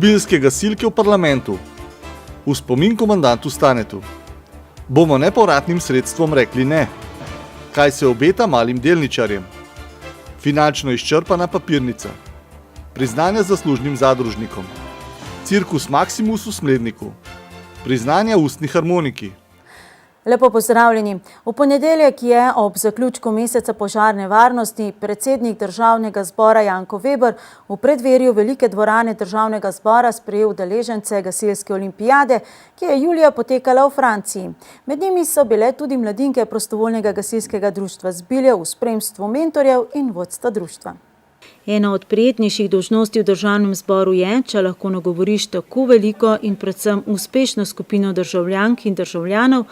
Zbiljske gasilke v parlamentu. V spomin komandantu Stanetu. Bomo nepovratnim sredstvom rekli ne. Kaj se obeta malim delničarjem? Finančno izčrpana papirnica. Priznanja zaslužnim zadružnikom. Cirkus Maximus v Smledniku. Priznanja ustni harmoniki. Lepo pozdravljeni. V ponedeljek je ob zaključku meseca požarne varnosti predsednik Državnega zbora Janko Veber v predverju velike dvorane Državnega zbora sprejel udeležence gasilske olimpijade, ki je julija potekala v Franciji. Med njimi so bile tudi mladinke prostovoljnega gasilskega društva Zbilje v spremstvu mentorjev in vodstva društva. Ena od prijetnejših dolžnosti v Državnem zboru je, če lahko nagovoriš tako veliko in predvsem uspešno skupino državljank in državljanov,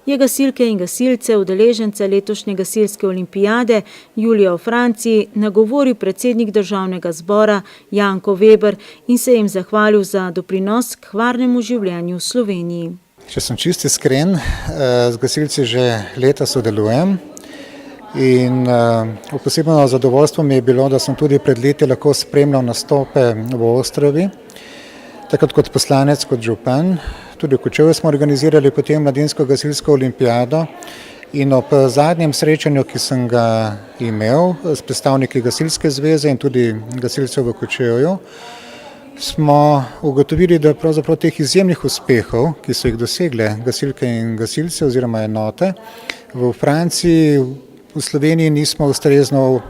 je gasilke in gasilce, udeležence letošnje gasilske olimpijade julija v Franciji nagovoril predsednik Državnega zbora Janko Veber in se jim zahvalil za doprinos k varnemu življenju v Sloveniji. Če sem čisto iskren, z gasilci že leta sodelujem. In posebno zadovoljstvo mi je bilo, da sem tudi pred leti lahko spremljal nastope v Ostravi, takrat kot poslanec, kot župan. Tudi v Kočevju smo organizirali potem mladinsko gasilsko olimpijado in ob zadnjem srečanju, ki sem ga imel s predstavniki Gasilske zveze in tudi gasilcev v Kočevju, smo ugotovili, da pravzaprav teh izjemnih uspehov, ki so jih dosegle gasilke in gasilci oziroma enote, v Franciji v Sloveniji nismo ustrezno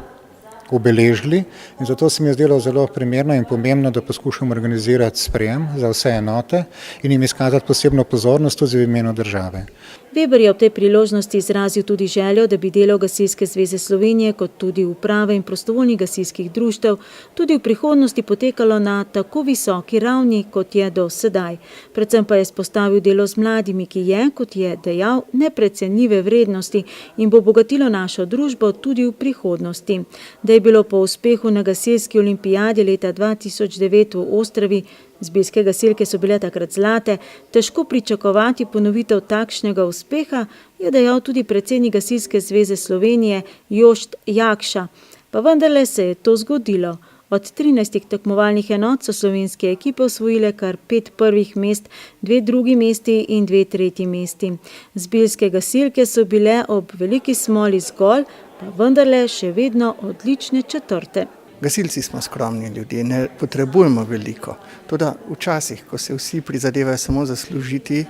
obeležili in zato se mi je zdelo zelo primerno in pomembno, da poskušamo organizirati sprejem za vse enote in jim izkazati posebno pozornost tudi v imenu države. Veber je ob tej priložnosti izrazil tudi željo, da bi delo Gasilske zveze Slovenije kot tudi uprave in prostovoljnih gasilskih društev tudi v prihodnosti potekalo na tako visoki ravni, kot je do sedaj. Predvsem pa je izpostavil delo z mladimi, ki je, kot je dejal, neprecenljive vrednosti in bo bogatilo našo družbo tudi v prihodnosti. Da je bilo po uspehu na gasilski olimpijadi leta 2009 v Ostravi, zbiljske gasilke so bile takrat zlate, težko pričakovati ponovitev takšnega uspeha, je dejal tudi predsednik Gasilske zveze Slovenije Jošt Jakša. Pa vendarle se je to zgodilo. Od 13 tekmovalnih enot so slovenske ekipe osvojile kar 5 prvih mest, 2 drugi mesti in 2 tretji mesti. Zbiljske gasilke so bile ob veliki smoli zgolj, pa vendarle še vedno odlične četrte. Gasilci smo skromni ljudje, ne potrebujemo veliko. Toda včasih, ko se vsi prizadevajo samo zaslužiti,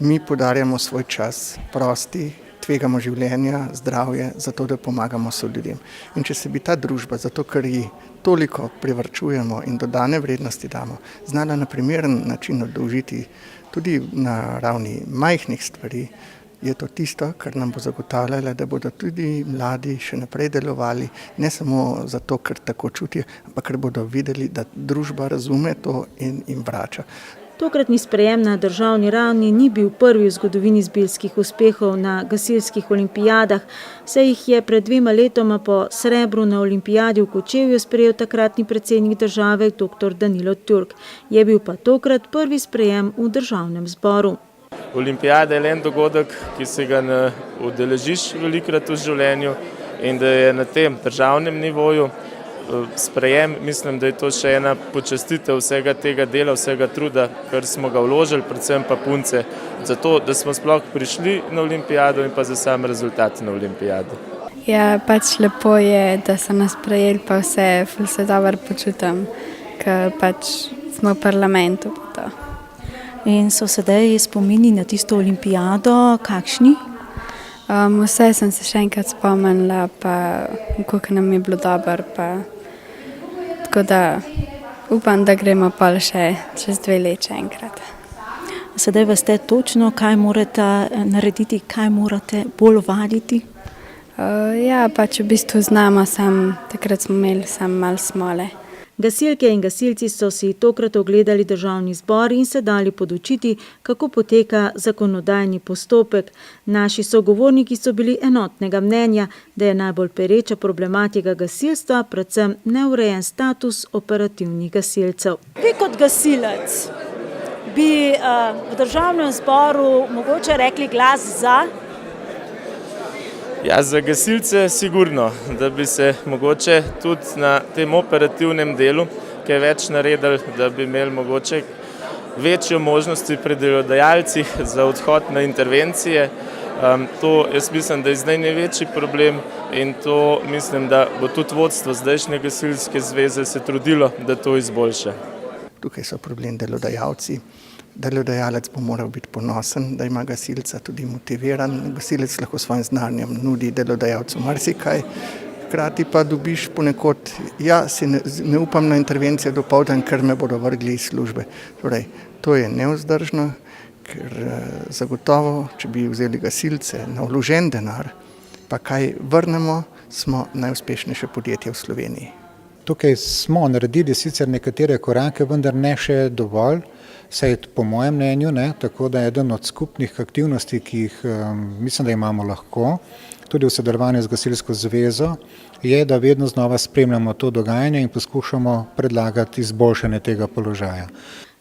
mi podarjamo svoj čas, prosti, tvegamo življenja, zdravje, zato da pomagamo soljudem. In če se bi ta družba, zato ker ji toliko privarčujemo in dodane vrednosti damo, znala na primeren način odložiti tudi na ravni majhnih stvari, je to tisto, kar nam bo zagotavljalo, da bodo tudi mladi še naprej delovali, ne samo zato, ker tako čutijo, ampak ker bodo videli, da družba razume to in jim vrača. Tokratni sprejem na državni ravni ni bil prvi v zgodovini zbiljskih uspehov na gasilskih olimpijadah, saj jih je pred 2 letoma po srebru na olimpijadi v Kočevju sprejel takratni predsednik države dr. Danilo Turk. Je bil pa tokrat prvi sprejem v Državnem zboru. Olimpijada je en dogodek, ki se ga ne udeležiš velikokrat v življenju in da je na tem državnem nivoju sprejem, mislim, da je to še ena počastitev vsega tega dela, vsega truda, kar smo ga vložili, predvsem pa punce, zato, da smo sploh prišli na olimpijado in pa za sam rezultat na olimpijado. Ja, pač lepo je, da so nas sprejeli, pa vse, ful se dobro počutim, ker pač smo v parlamentu. In so sedaj spomini na tisto olimpijado kakšni? Vse sem se še enkrat spomnila, pa koliko nam je bilo dobro, pa tako da upam, da gremo pol še čez 2 leti enkrat. Sedaj veste točno, kaj morate narediti, kaj morate bolj vaditi? Ja, pač v bistvu znamo, takrat smo imeli malo smole. Gasilke in gasilci so si tokrat ogledali Državni zbor in se dali podučiti, kako poteka zakonodajni postopek. Naši sogovorniki so bili enotnega mnenja, da je najbolj pereča problematika gasilstva, predvsem neurejen status operativnih gasilcev. Vi kot gasilec bi v Državnem zboru mogoče rekli glas za? Ja, za gasilce sigurno, da bi se mogoče tudi na tem operativnem delu, kaj več naredili, da bi imeli mogoče večjo možnosti pri delodajalcih za odhod na intervencije. To jaz mislim, da je zdaj največji problem in to mislim, da bo tudi vodstvo zdajšnje gasilske zveze se trudilo, da to izboljša. Tukaj so problem delodajalci. Delodajalec bo moral biti ponosen, da ima gasilca, tudi motiviran. Gasilec lahko s svojim znanjem nudi delodajalcu marsikaj. Hkrati pa dobiš ponekod, si ne upam na intervencijo dopoldan, ker me bodo vrgli iz službe. Torej, to je nevzdržno, ker zagotovo, če bi vzeli gasilce na vložen denar, pa kaj vrnemo, smo najuspešnejše podjetje v Sloveniji. Tukaj smo naredili sicer nekatere korake, vendar ne še dovolj, saj po mojem mnenju, tako da eden od skupnih aktivnosti, ki jih mislim, da imamo lahko, tudi v sodelovanju z Gasilsko zvezo, je, da vedno znova spremljamo to dogajanje in poskušamo predlagati izboljšanje tega položaja.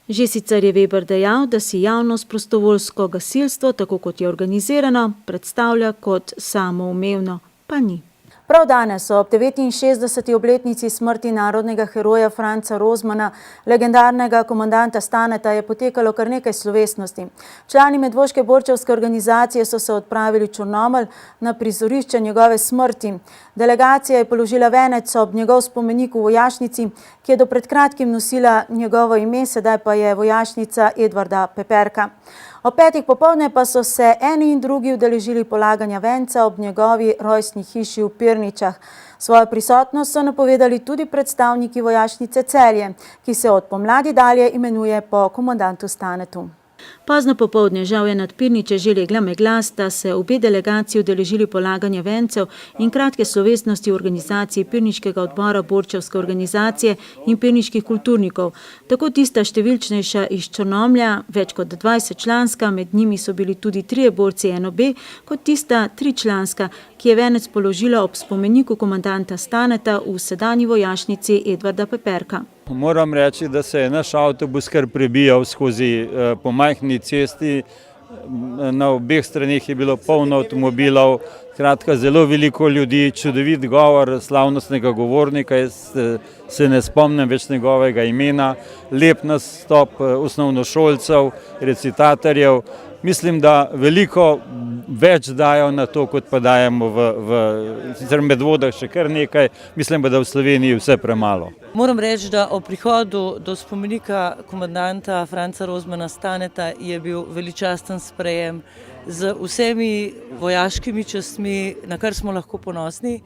Že sicer je Veber dejal, da si javnost prostovoljsko gasilstvo, tako kot je organizirano, predstavlja kot samoumevno, pa ni. Prav danes ob 69. obletnici smrti narodnega heroja Franca Rozmana, legendarnega komandanta Staneta, je potekalo kar nekaj slovesnosti. Člani Medvoške borčevske organizacije so se odpravili v Črnomelj na prizorišče njegove smrti. Delegacija je položila venec ob njegov spomenik v vojašnici, ki je do pred kratkim nosila njegovo ime, sedaj pa je vojašnica Edvarda Peperka. Ob 5. popoldne pa so se eni in drugi udeležili polaganja venca ob njegovi rojstni hiši v Pirničah. Svojo prisotnost so napovedali tudi predstavniki vojašnice Celje, ki se od pomladi dalje imenuje po komandantu Stanetu. Pozno popoldne, žal je nad Pirniče že legla megla, sta se obe delegaciji udeležili polaganja vencev in kratke slovesnosti v organizaciji Pirniškega odbora borčevske organizacije in pirniških kulturnikov. Tako tista številčnejša iz Črnomlja, več kot 20 članska, med njimi so bili tudi 3 borci NOB, kot tista 3-članska, ki je venec položila ob spomeniku komandanta Staneta v sedanji vojašnici Edvarda Peperka. Moram reči, da se je naš avtobus kar prebijal skozi po majhni cesti. Na obeh straneh je bilo polno avtomobilov, kratka zelo veliko ljudi, čudovit govor slavnostnega govornika, jaz se ne spomnim več njegovega imena, lep nastop osnovnošolcev, recitatorjev. Mislim, da veliko več dajo na to, kot pa dajemo v Medvodah še kar nekaj. Mislim pa, da v Sloveniji vse premalo. Moram reči, da ob prihodu do spomenika komandanta Franca Rozmana Staneta je bil veličasten sprejem z vsemi vojaškimi častmi, na kar smo lahko ponosni,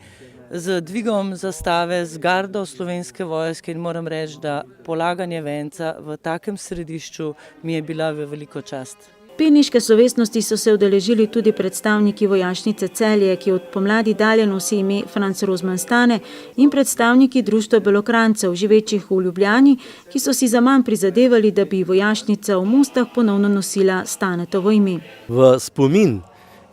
z dvigom zastave, z gardo Slovenske vojske in moram reči, da polaganje venca v takem središču mi je bila v veliko čast. Pirniške slovesnosti so se udeležili tudi predstavniki vojašnice Celje, ki od pomladi dalje nosi ime Franc Rozman Stane, in predstavniki društva Belokrancev, živečih v Ljubljani, ki so si zaman prizadevali, da bi vojašnica v Mostah ponovno nosila Stanetovo ime. V spomin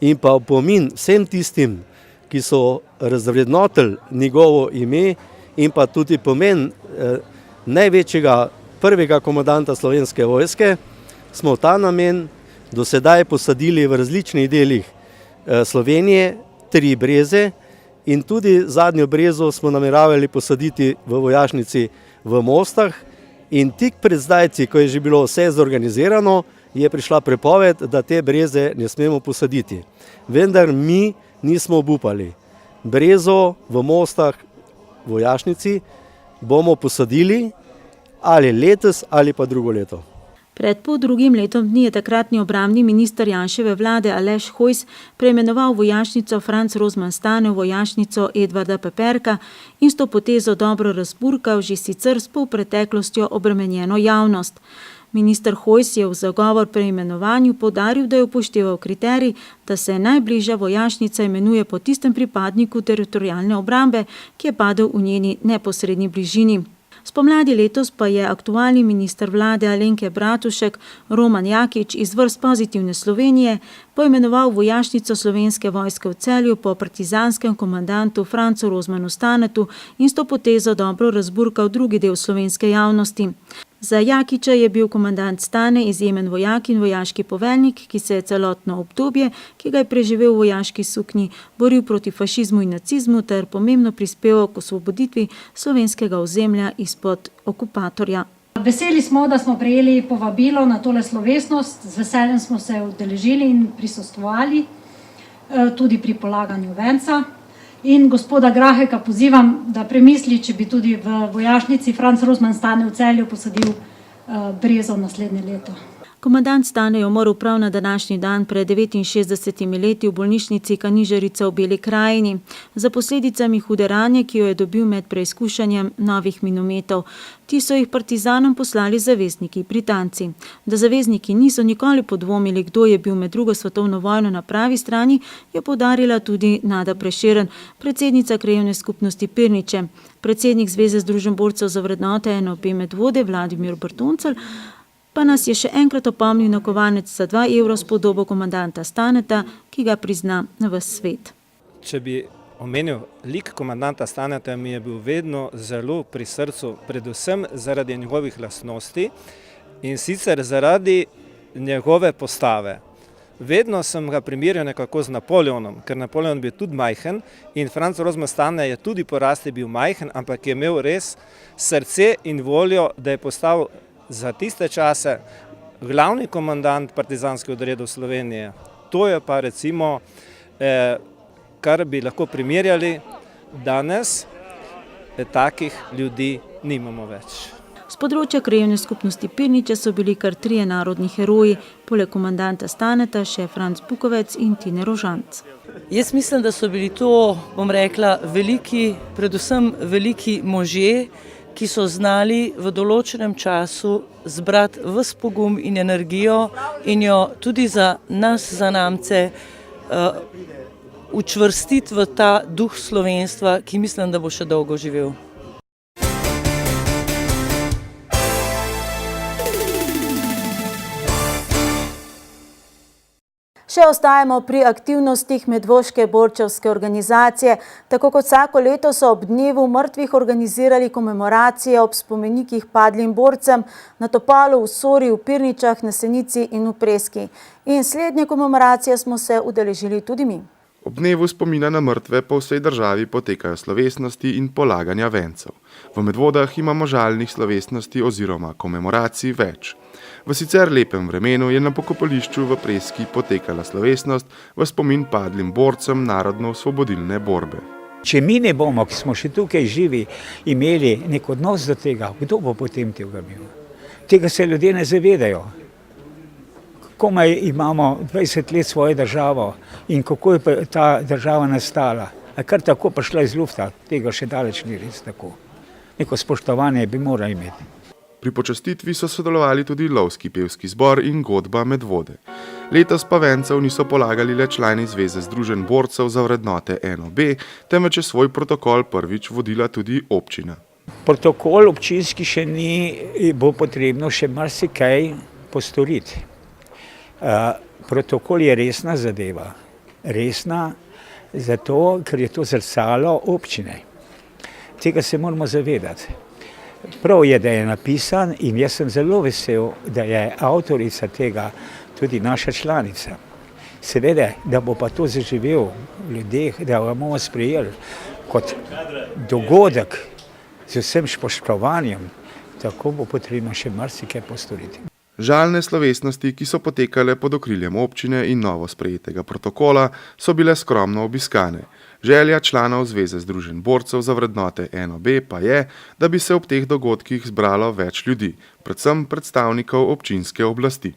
in pa opomin vsem tistim, ki so razvrednotili njegovo ime in pa tudi pomen največjega prvega komandanta Slovenske vojske, smo v ta namen do sedaj posadili v različnih delih Slovenije 3 breze in tudi zadnjo brezo smo nameravali posaditi v vojašnici v Mostah in tik pred zdajci, ko je že bilo vse zorganizirano, je prišla prepoved, da te breze ne smemo posaditi. Vendar mi nismo obupali. Brezo v Mostah vojašnici bomo posadili ali letos ali pa drugo leto. Pred poldrugim letom dni je takratni obrambni minister Janševe vlade Aleš Hojs preimenoval vojašnico Franc Rozman Stane v vojašnico Edvarda Peperka in s to potezo dobro razburkal že sicer s polpreteklostjo obremenjeno javnost. Minister Hojs je v zagovor preimenovanju poudaril, da je upošteval kriterij, da se najbližja vojašnica imenuje po tistem pripadniku teritorialne obrambe, ki je padel v njeni neposredni bližini. Spomladi letos pa je aktualni minister vlade Alenke Bratušek Roman Jakič iz vrst Pozitivne Slovenije poimenoval vojašnico Slovenske vojske v Celju po partizanskem komandantu Francu Rozmanu Stanetu in s to potezo dobro razburkal drugi del slovenske javnosti. Za Jakiča je bil komandant Stane izjemen vojak in vojaški poveljnik, ki se je celotno obdobje, ki ga je preživel v vojaški suknji, boril proti fašizmu in nacizmu ter pomembno prispeval k osvoboditvi slovenskega ozemlja izpod okupatorja. Veseli smo, da smo prejeli povabilo na tole slovesnost, z veseljem smo se udeležili in prisostvovali tudi pri polaganju venca. In gospoda Graheka pozivam, da premisli, če bi tudi v vojašnici Franc Rozman Stane v Celju posadil brezo naslednje leto. Komandant Stane je umrl prav na današnji dan pred 69 leti v bolnišnici Kanižarica v Beli krajini, za posledicami hude rane, ki jo je dobil med preizkušanjem novih minometov. Ti so jih partizanom poslali zavezniki, Britanci. Da zavezniki niso nikoli podvomili, kdo je bil med drugo svetovno vojno na pravi strani, je poudarila tudi Nada Prešeren, predsednica krajevne skupnosti Pirniče. Predsednik Zveze združenj borcev za vrednote NOB Medvode Vladimir Bertoncelj pa nas je še enkrat opomnil na kovanec za 2 evra s podobo komandanta Staneta, ki ga prizna na ves svet. Če bi omenil lik komandanta Staneta, mi je bil vedno zelo pri srcu, predvsem zaradi njegovih lastnosti in sicer zaradi njegove postave. Vedno sem ga primerjal nekako z Napoleonom, ker Napoleon bil tudi majhen in Franc Rozman Stane je tudi po rasti bil majhen, ampak je imel res srce in voljo, da je postal za tiste čase glavni komandant partizanskih odredov Slovenije. To je pa recimo, kar bi lahko primerjali, danes takih ljudi nimamo več. Z področja krajevne skupnosti Pirniče so bili kar 3 narodni heroji, poleg komandanta Staneta še Franc Bukovec in Tine Rožanc. Jaz mislim, da so bili to, bom rekla, predvsem veliki možje, ki so znali v določenem času zbrati ves pogum in energijo in jo tudi za nas, zanamce, učvrstiti v ta duh slovenstva, ki mislim, da bo še dolgo živel. Še ostajamo pri aktivnostih Medvoške borčevske organizacije. Tako kot vsako leto so ob dnevu mrtvih organizirali komemoracije ob spomenikih padlim borcem na Topolu, v Sori, v Pirničah, na Senici in v Preski. In slednje komemoracije smo se udeležili tudi mi. Ob dnevu spomina na mrtve po vsej državi potekajo slovesnosti in polaganja vencev. V Medvodah imamo žalnih slovesnosti oziroma komemoracij več. V sicer lepem vremenu je na pokopališču v Preski potekala slovesnost v spomin padlim borcem narodno-osvobodilne borbe. Če mi ne bomo, ki smo še tukaj živi, imeli nek odnos do tega, kdo bo potem tega imel? Tega se ljudje ne zavedajo. Komaj imamo 20 let svojo državo in kako je ta država nastala. A kar tako pa šla iz lufta, tega še daleč ni res tako. Neko spoštovanje bi morali imeti. Pri počastitvi so sodelovali tudi lovski pevski zbor in godba Medvode. Letos pa vencev niso polagali le člani Zveze združenj borcev za vrednote NOB, temveč je svoj protokol prvič vodila tudi občina. Protokol občinski še ni, bo potrebno še marsikaj postoriti. Protokol je resna zadeva. Resna zato, ker je to zrcalo občine. Tega se moramo zavedati. Prav je, da je napisan in jaz sem zelo vesel, da je avtorica tega tudi naša članica. Seveda, da bo pa to zaživel v ljudeh, da ga bomo sprejeli kot dogodek z vsem spoštovanjem, tako bo potrebno še marsikaj postoriti. Žalne slovesnosti, ki so potekale pod okriljem občine in novo sprejetega protokola, so bile skromno obiskane. Želja članov Zveze združenj borcev za vrednote NOB pa je, da bi se ob teh dogodkih zbralo več ljudi, predvsem predstavnikov občinske oblasti.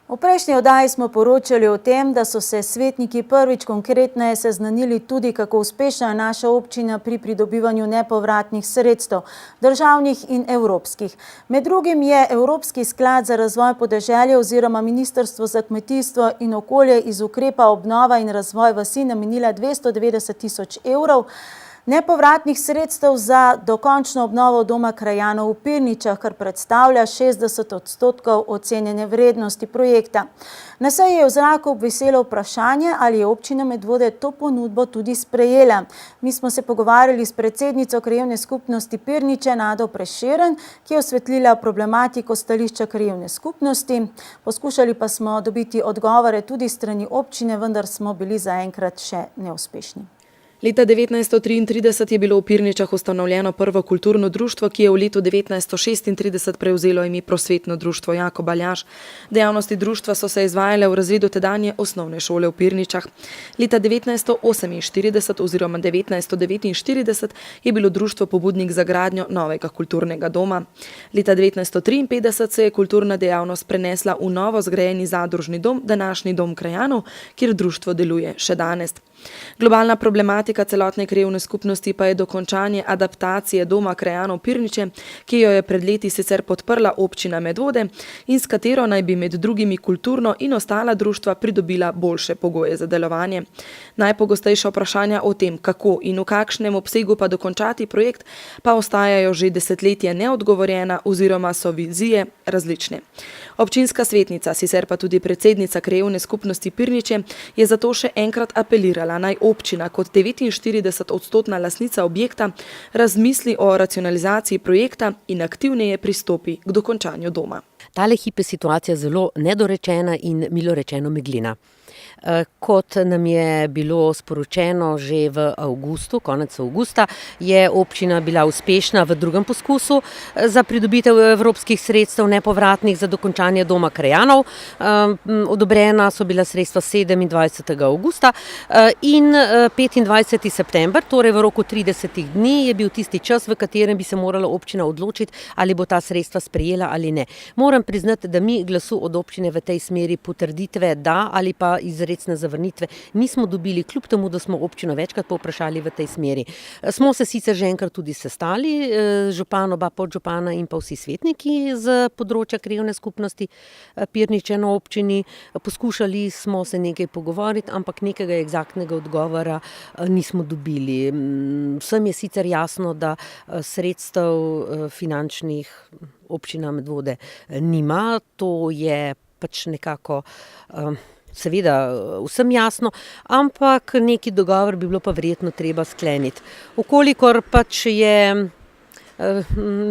V prejšnji oddaji smo poročali o tem, da so se svetniki prvič konkretneje seznanili tudi, kako uspešna je naša občina pri pridobivanju nepovratnih sredstev, državnih in evropskih. Med drugim je Evropski sklad za razvoj podeželja oziroma Ministrstvo za kmetijstvo in okolje iz ukrepa obnova in razvoj vasi namenila 290 000 evrov. Nepovratnih sredstev za dokončno obnovo doma krajanov v Pirničah, kar predstavlja 60% ocenjene vrednosti projekta. Na seji je v zraku obviselo vprašanje, ali je občina Medvode to ponudbo tudi sprejela. Mi smo se pogovarjali s predsednico krajevne skupnosti Pirniče Nado Prešeren, ki je osvetlila problematiko stališča krajevne skupnosti. Poskušali pa smo dobiti odgovore tudi strani občine, vendar smo bili zaenkrat še neuspešni. Leta 1933 je bilo v Pirničah ustanovljeno prvo kulturno društvo, ki je v letu 1936 prevzelo ime Prosvetno društvo Jakob Aljaž. Dejavnosti društva so se izvajale v razredu tedanje osnovne šole v Pirničah. Leta 1948 oziroma 1949 je bilo društvo pobudnik za gradnjo novega kulturnega doma. Leta 1953 se je kulturna dejavnost prenesla v novo zgrajeni zadružni dom, današnji dom krajanov, kjer društvo deluje še danes. Globalna problematika celotne krajevne skupnosti pa je dokončanje adaptacije doma krajanov Pirniče, ki jo je pred leti sicer podprla občina Medvode in s katero naj bi med drugimi kulturno in ostala društva pridobila boljše pogoje za delovanje. Najpogostejša vprašanja o tem, kako in v kakšnem obsegu pa dokončati projekt, pa ostajajo že desetletje neodgovorjena oziroma so vizije različne. Občinska svetnica, sicer pa tudi predsednica krajevne skupnosti Pirniče, je zato še enkrat apelirala, naj občina kot 49% lastnica objekta razmisli o racionalizaciji projekta in aktivneje pristopi k dokončanju doma. Tale hip je situacija zelo nedorečena in milo rečeno meglina. Kot nam je bilo sporočeno že v avgustu, konec avgusta, je občina bila uspešna v drugem poskusu za pridobitev evropskih sredstev nepovratnih za dokončanje doma krajanov. Odobrena so bila sredstva 27. avgusta in 25. september, torej v roku 30 dni, je bil tisti čas, v katerem bi se morala občina odločiti, ali bo ta sredstva sprejela ali ne. Moram priznati, da mi glasu od občine v tej smeri potrditve da ali pa izrecne zavrnitve nismo dobili, kljub temu, da smo občino večkrat povprašali v tej smeri. Smo se sicer že enkrat tudi sestali, župan, oba podžupana in pa vsi svetniki z področja krajevne skupnosti Pirniče na občini. Poskušali smo se nekaj pogovoriti, ampak nekega eksaktnega odgovora nismo dobili. Vsem je sicer jasno, da sredstev finančnih občina Medvode nima, to je pač nekako seveda vsem jasno, ampak neki dogovor bi bilo pa verjetno treba skleniti. Vkolikor pač je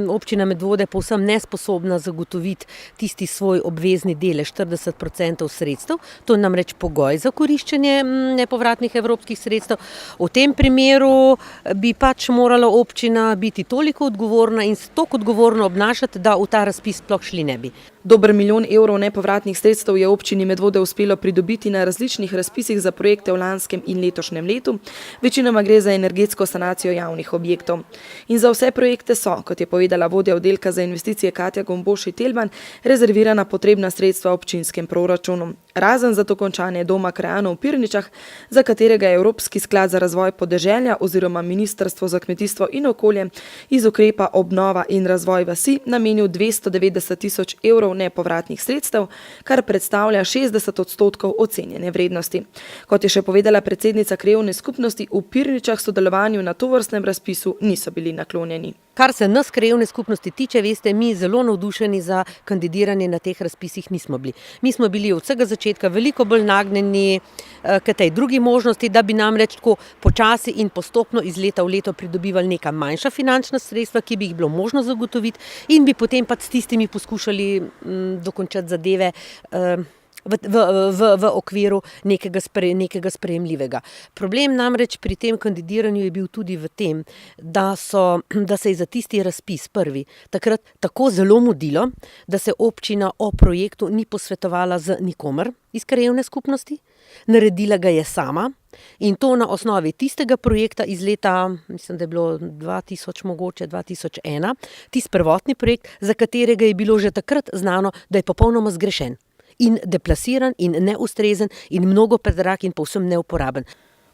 občina Medvode povsem nesposobna zagotoviti tisti svoj obvezni delež 40% sredstev, to je namreč pogoj za koriščenje nepovratnih evropskih sredstev. V tem primeru bi pač morala občina biti toliko odgovorna in toliko odgovorno obnašati, da v ta razpis sploh šli ne bi. Dober 1 milijon evrov nepovratnih sredstev je občini Medvode uspelo pridobiti na različnih razpisih za projekte v lanskem in letošnjem letu. Večinoma gre za energetsko sanacijo javnih objektov. In za vse projekte so, kot je povedala vodja oddelka za investicije Katja Gomboši-Telban, rezervirana potrebna sredstva v občinskem proračunu. Razen za dokončanje doma krajanov v Pirničah, za katerega je Evropski sklad za razvoj podeželja oziroma Ministrstvo za kmetijstvo in okolje iz ukrepa obnova in razvoj vasi namenil 290 tisoč evrov nepovratnih sredstev, kar predstavlja 60% ocenjene vrednosti. Kot je še povedala predsednica krajevne skupnosti, v Pirničah sodelovanju na tovrstnem razpisu niso bili naklonjeni. Kar se nas krajevne skupnosti tiče, veste, mi zelo navdušeni za kandidiranje na teh razpisih nismo bili. Mi smo bili od vsega začetka veliko bolj nagnjeni k tej drugi možnosti, da bi namreč tako počasi in postopno iz leta v leto pridobivali neka manjša finančna sredstva, ki bi jih bilo možno zagotoviti in bi potem pa s tistimi poskušali dokončati zadeve v okviru nekega sprejemljivega. Problem namreč pri tem kandidiranju je bil tudi v tem, da se je za tisti razpis prvi takrat tako zelo mudilo, da se občina o projektu ni posvetovala z nikomer iz krajevne skupnosti, naredila ga je sama in to na osnovi tistega projekta iz leta, mislim, da je bilo 2000, mogoče 2001, tisti prvotni projekt, za katerega je bilo že takrat znano, da je popolnoma zgrešen in deplasiran in neustrezen in mnogo predrag in povsem neuporaben.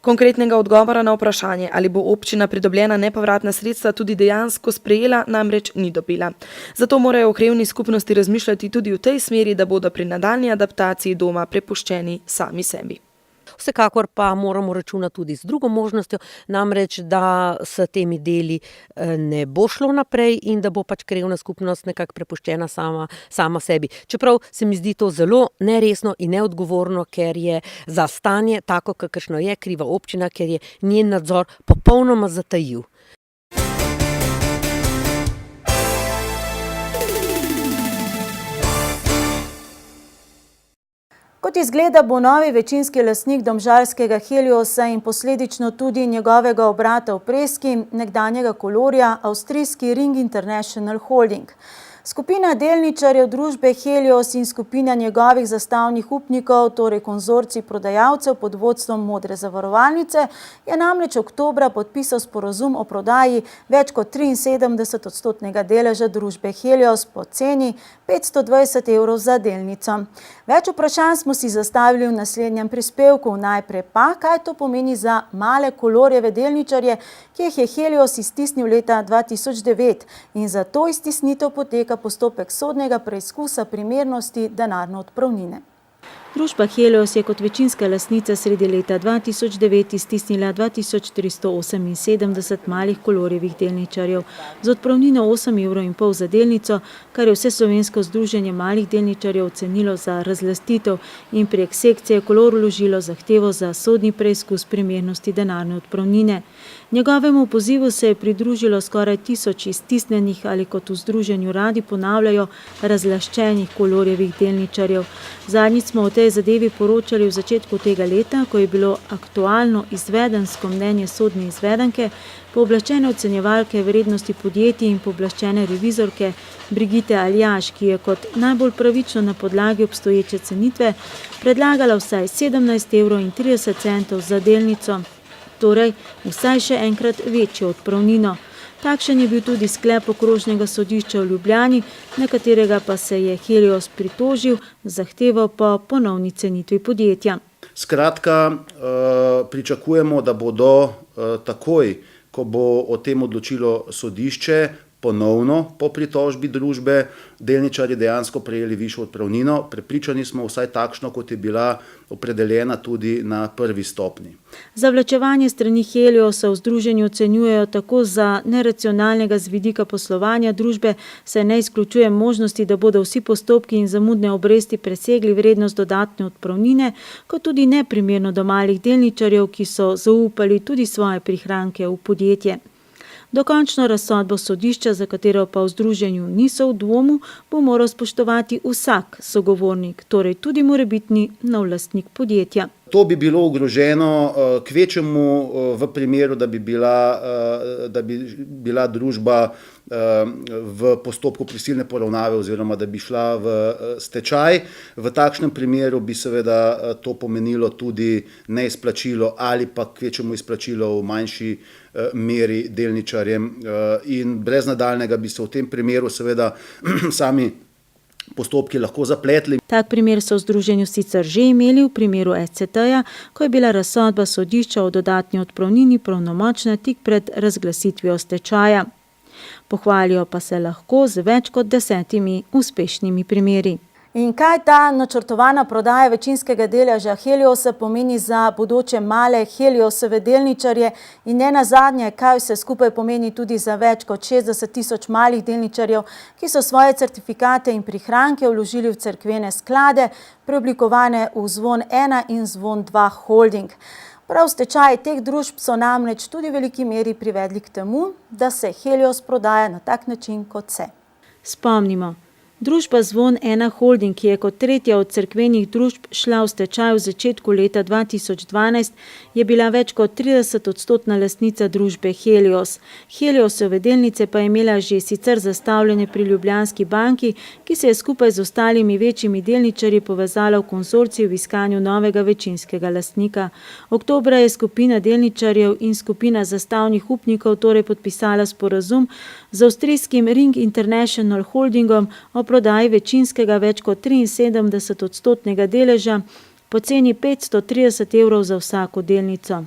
Konkretnega odgovora na vprašanje, ali bo občina pridobljena nepovratna sredstva tudi dejansko sprejela, namreč ni dobila. Zato morajo v krajevni skupnosti razmišljati tudi v tej smeri, da bodo pri nadaljnji adaptaciji doma prepuščeni sami sebi. Vsekakor pa moramo računati tudi z drugo možnostjo, namreč, da s temi deli ne bo šlo naprej in da bo pač krajevna skupnost nekako prepuščena sama sebi. Čeprav se mi zdi to zelo neresno in neodgovorno, ker je za stanje tako, kakršno je, kriva občina, ker je njen nadzor popolnoma zatajil. Kot izgleda, bo novi večinski lastnik domžalskega Heliosa in posledično tudi njegovega obrata v Preski, nekdanjega Colorja, avstrijski Ring International Holding. Skupina delničarjev družbe Helios in skupina njegovih zastavnih upnikov, torej konzorcij prodajalcev pod vodstvom Modre zavarovalnice, je namreč oktobra podpisal sporazum o prodaji več kot 73% deleža družbe Helios po ceni 520 € za delnico. Več vprašanj smo si zastavili v naslednjem prispevku. Najprej pa, kaj to pomeni za male Colorjeve delničarje, ki jih je Helios iztisnil leta 2009 in za to iztisnitev poteka postopek sodnega preizkusa primernosti denarne odpravnine. Družba Helios je kot večinska lastnica sredi leta 2009 iztisnila 2378 malih Colorjevih delničarjev z odpravnino 8,5 € za delnico, kar je Vseslovensko združenje malih delničarjev ocenilo za razlastitev in prek sekcije Color vložilo zahtevo za sodni preizkus primernosti denarne odpravnine. Njegovemu pozivu se je pridružilo skoraj 1000 iztisnjenih ali kot v združenju radi ponavljajo razlaščenih Colorjevih delničarjev. Zadnjič smo o tej zadevi poročali v začetku tega leta, ko je bilo aktualno izvedensko mnenje sodne izvedenke, pooblaščene ocenjevalke vrednosti podjetij in pooblaščene revizorke Brigite Aljaž, ki je kot najbolj pravično na podlagi obstoječe cenitve predlagala vsaj 17,30 € za delnico, torej vsaj še enkrat večjo odpravnino. Takšen je bil tudi sklep okrožnega sodišča v Ljubljani, na katerega pa se je Helios pritožil z zahtevo po ponovni cenitvi podjetja. Skratka, pričakujemo, da bodo takoj, ko bo o tem odločilo sodišče, ponovno po pritožbi družbe delničarji dejansko prejeli višjo odpravnino. Prepričani smo vsaj takšno, kot je bila opredeljena tudi na prvi stopnji. Zavlačevanje strani Heliosa v združenju ocenjujejo tako za neracionalnega z vidika poslovanja družbe, saj ne izključuje možnosti, da bodo vsi postopki in zamudne obresti presegli vrednost dodatne odpravnine, kot tudi neprimerno do malih delničarjev, ki so zaupali tudi svoje prihranke v podjetje. Dokončno razsodbo sodišča, za katero pa v združenju niso v dvomu, bo moral spoštovati vsak sogovornik, torej tudi morebitni nov lastnik podjetja. To bi bilo ogroženo kvečemu v primeru, da bi bila družba v postopku prisilne poravnave oziroma da bi šla v stečaj. V takšnem primeru bi seveda to pomenilo tudi neizplačilo ali pa kvečemu izplačilo v manjši meri delničarjem in brez nadaljnega bi se v tem primeru seveda sami postopki lahko zapletli. Tak primer so v združenju sicer že imeli v primeru SCT-ja, ko je bila razsodba sodišča o dodatni odpravnini pravnomočna tik pred razglasitvijo stečaja. Pohvalijo pa se lahko z več kot 10 uspešnimi primeri. In kaj ta načrtovana prodaja večinskega deleža Heliosa pomeni za bodoče male Heliosove delničarje in ne nazadnje, kaj vse skupaj pomeni tudi za več kot 60 000 malih delničarjev, ki so svoje certifikate in prihranke vložili v cerkvene sklade, preoblikovane v Zvon 1 in Zvon 2 holding. Prav stečaji teh družb so namreč tudi v veliki meri privedli k temu, da se Helios prodaja na tak način, kot se. Spomnimo. Družba Zvon 1 Holding, ki je kot tretja od cerkvenih družb šla v stečaj v začetku leta 2012, je bila več kot 30% lastnica družbe Helios. Heliosove delnice pa je imela že sicer zastavljene pri Ljubljanski banki, ki se je skupaj z ostalimi večjimi delničarji povezala v konzorcij v iskanju novega večinskega lastnika. Oktobra je skupina delničarjev in skupina zastavnih upnikov torej podpisala sporazum z avstrijskim Ring International Holdingom o prodaji večinskega več kot 73% deleža po ceni 530 € za vsako delnico.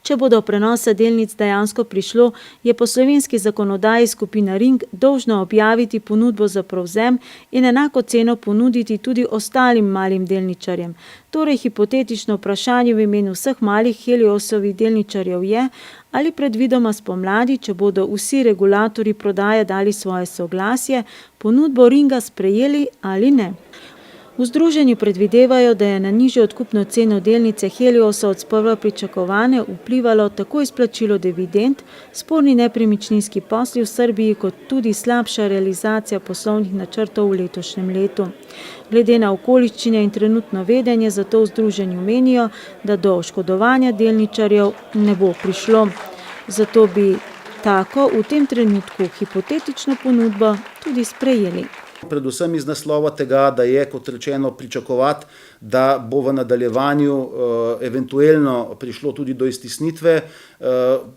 Če bo do prenosa delnic dejansko prišlo, je po slovenski zakonodaji skupina Ring dolžna objaviti ponudbo za prevzem in enako ceno ponuditi tudi ostalim malim delničarjem. Torej, hipotetično vprašanje v imenu vseh malih Heliosovih delničarjev je, ali predvidoma spomladi, če bodo vsi regulatorji prodaje dali svoje soglasje, ponudbo Ringa sprejeli ali ne. V združenju predvidevajo, da je na nižjo odkupno ceno delnice Heliosa od sprva pričakovane vplivalo tako izplačilo dividend, sporni nepremičninski posli v Srbiji, kot tudi slabša realizacija poslovnih načrtov v letošnjem letu. Glede na okoliščine in trenutno vedenje, zato v združenju menijo, da do oškodovanja delničarjev ne bo prišlo. Zato bi tako v tem trenutku hipotetično ponudbo tudi sprejeli. Predvsem iz naslova tega, da je, kot rečeno, pričakovati, da bo v nadaljevanju eventualno prišlo tudi do iztisnitve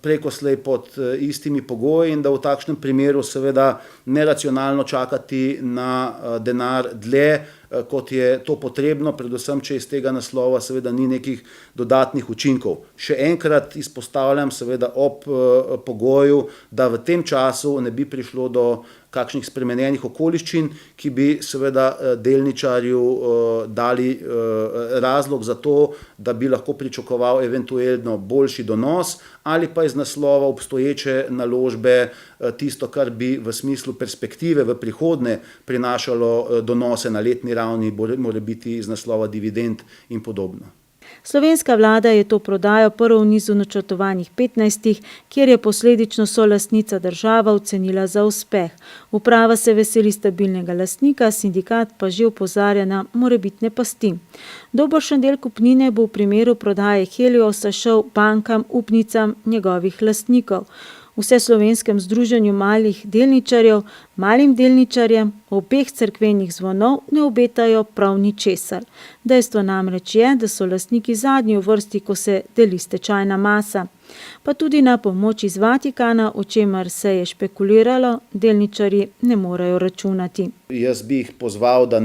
preko slej pod istimi pogoji in da v takšnem primeru seveda neracionalno čakati na denar dlje, kot je to potrebno, predvsem, če iz tega naslova seveda ni nekih dodatnih učinkov. Še enkrat izpostavljam seveda ob pogoju, da v tem času ne bi prišlo do kakšnih spremenjenih okoliščin, ki bi seveda delničarju dali razlog za to, da bi lahko pričakoval eventualno boljši donos ali pa iz naslova obstoječe naložbe tisto, kar bi v smislu perspektive v prihodnje prinašalo donose na letni ravni, mora biti iz naslova dividend in podobno. Slovenska vlada je to prodajo prvo v nizu načrtovanih 15, kjer je posledično solastnica država ocenila za uspeh. Uprava se veseli stabilnega lastnika, sindikat pa že opozarja na morebitne pasti. Dobršen del kupnine bo v primeru prodaje Heliosa šel bankam, upnicam njegovih lastnikov. Vseslovenskem združenju malih delničarjev, malim delničarjem obeh cerkvenih zvonov ne obetajo prav ničesar. Dejstvo namreč je, da so lastniki zadnji v vrsti, ko se deli stečajna masa. Pa tudi na pomoč iz Vatikana, o čemer se je špekuliralo, delničarji ne morejo računati. Jaz bi jih pozval, da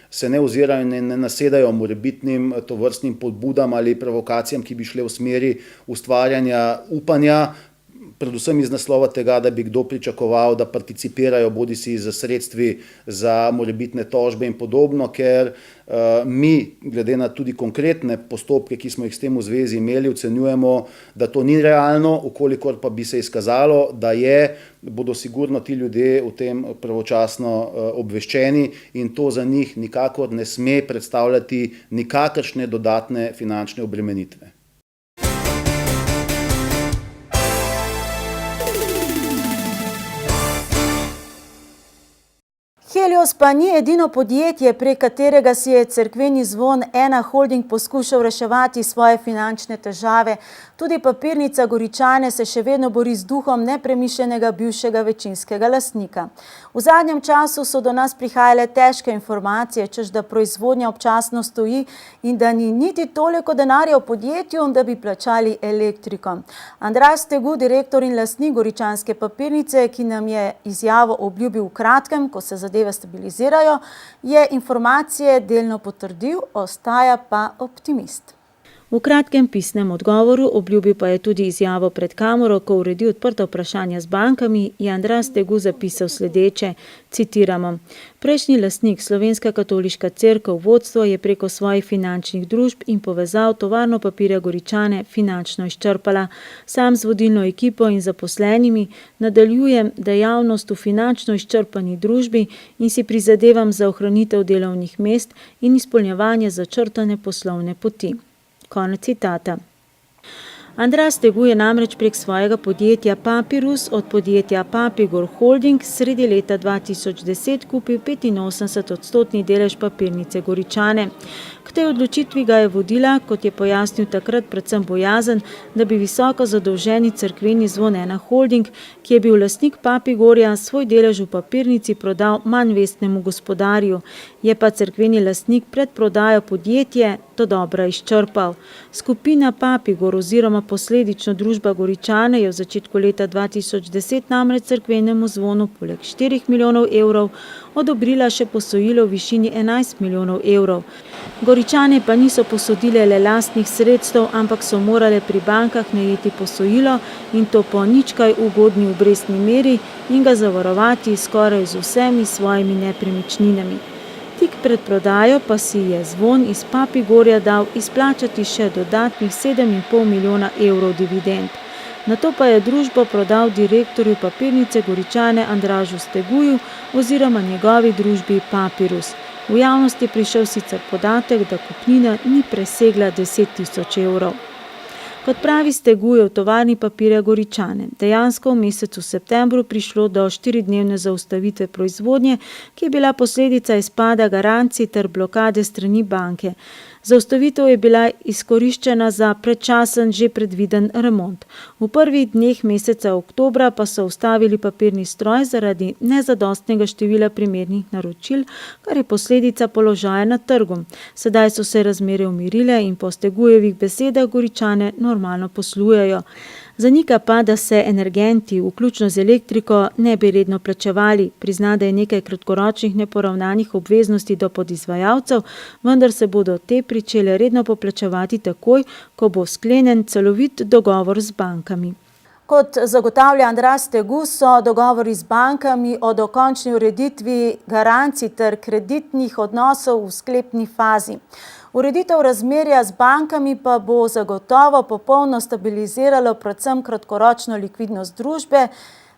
se ne ozirajo in ne nasedajo morebitnim tovrstnim podbudam ali provokacijam, ki bi šle v smeri ustvarjanja upanja, predvsem iz naslova tega, da bi kdo pričakoval, da participirajo bodisi z sredstvi za morebitne tožbe in podobno, ker mi, glede na tudi konkretne postopke, ki smo jih s tem v zvezi imeli, ocenjujemo, da to ni realno, ukolikor pa bi se izkazalo, da bodo sigurno ti ljudje v tem pravočasno obveščeni in to za njih nikakor ne sme predstavljati nikakršne dodatne finančne obremenitve. Helios pa ni edino podjetje, prek katerega si je cerkveni zvon Ena Holding poskušal reševati svoje finančne težave. Tudi papirnica Goričane se še vedno bori z duhom nepremišljenega bivšega večinskega lastnika. V zadnjem času so do nas prihajale težke informacije, češ da proizvodnja občasno stoji in da ni niti toliko denarja v podjetju, da bi plačali elektriko. Andraž Stegu, direktor in lastnik goričanske papirnice, ki nam je izjavo obljubil v kratkem, ko se zadeve stabilizirajo, je informacije delno potrdil, ostaja pa optimist. V kratkem pisnem odgovoru, obljubil pa je tudi izjavo pred kamero, ko uredi odprta vprašanja z bankami, je Andraž Stegu zapisal sledeče, citiramo: Prejšnji lastnik, Slovenska katoliška cerkev, vodstvo je preko svojih finančnih družb in povezav tovarno papirja Goričane finančno izčrpala. Sam z vodilno ekipo in zaposlenimi nadaljujem dejavnost v finančno izčrpani družbi in si prizadevam za ohranitev delovnih mest in izpolnjevanje začrtane poslovne poti. Konec citata. Andraž Stegu je namreč prek svojega podjetja Papirus od podjetja Papigor Holding sredi leta 2010 kupil 85% delež papirnice Goričane. K tej odločitvi ga je vodila, kot je pojasnil takrat, predvsem bojazen, da bi visoko zadolženi cerkveni zvon Ena Holding, ki je bil lastnik Papigorja, svoj delež v papirnici prodal manj vestnemu gospodarju. Je pa cerkveni lastnik pred prodajo podjetje do dobra izčrpal. Skupina Papigor oziroma posledično družba Goričane je v začetku leta 2010 namreč cerkvenemu zvonu poleg 4 milijonov evrov odobrila še posojilo v višini 11 milijonov evrov. Goričane pa niso posodile le lastnih sredstev, ampak so morale pri bankah najeti posojilo in to po nič kaj ugodni obrestni meri in ga zavarovati skoraj z vsemi svojimi nepremičninami. Tik pred prodajo pa si je Zvon iz Papigorja dal izplačati še dodatnih 7,5 milijona evrov dividend. Nato pa je družbo prodal direktorju Papirnice Goričane Andražu Steguju oziroma njegovi družbi Papirus. V javnosti je prišel sicer podatek, da kupnina ni presegla 10.000 evrov. Kot pravi Stegujev tovarni papirja Goričane, dejansko v mesecu septembru prišlo do 4-dnevne zaustavitve proizvodnje, ki je bila posledica izpada garancij ter blokade strani banke. Zaustavitev je bila izkoriščena za predčasen že predviden remont. V prvih dneh meseca oktobra pa so ustavili papirni stroj zaradi nezadostnega števila primernih naročil, kar je posledica položaja na trgu. Sedaj so se razmere umirile in po Stegujevih besedah Goričane normalno poslujejo. Zanika pa, da se energenti, vključno z elektriko, ne bi redno plačevali. Prizna, da je nekaj kratkoročnih neporavnanih obveznosti do podizvajalcev, vendar se bodo te pričele redno poplačevati takoj, ko bo sklenjen celovit dogovor z bankami. Kot zagotavlja Andraž Stegu, so dogovori z bankami o dokončni ureditvi garancij ter kreditnih odnosov v sklepni fazi. Ureditev razmerja z bankami pa bo zagotovo popolno stabiliziralo predvsem kratkoročno likvidnost družbe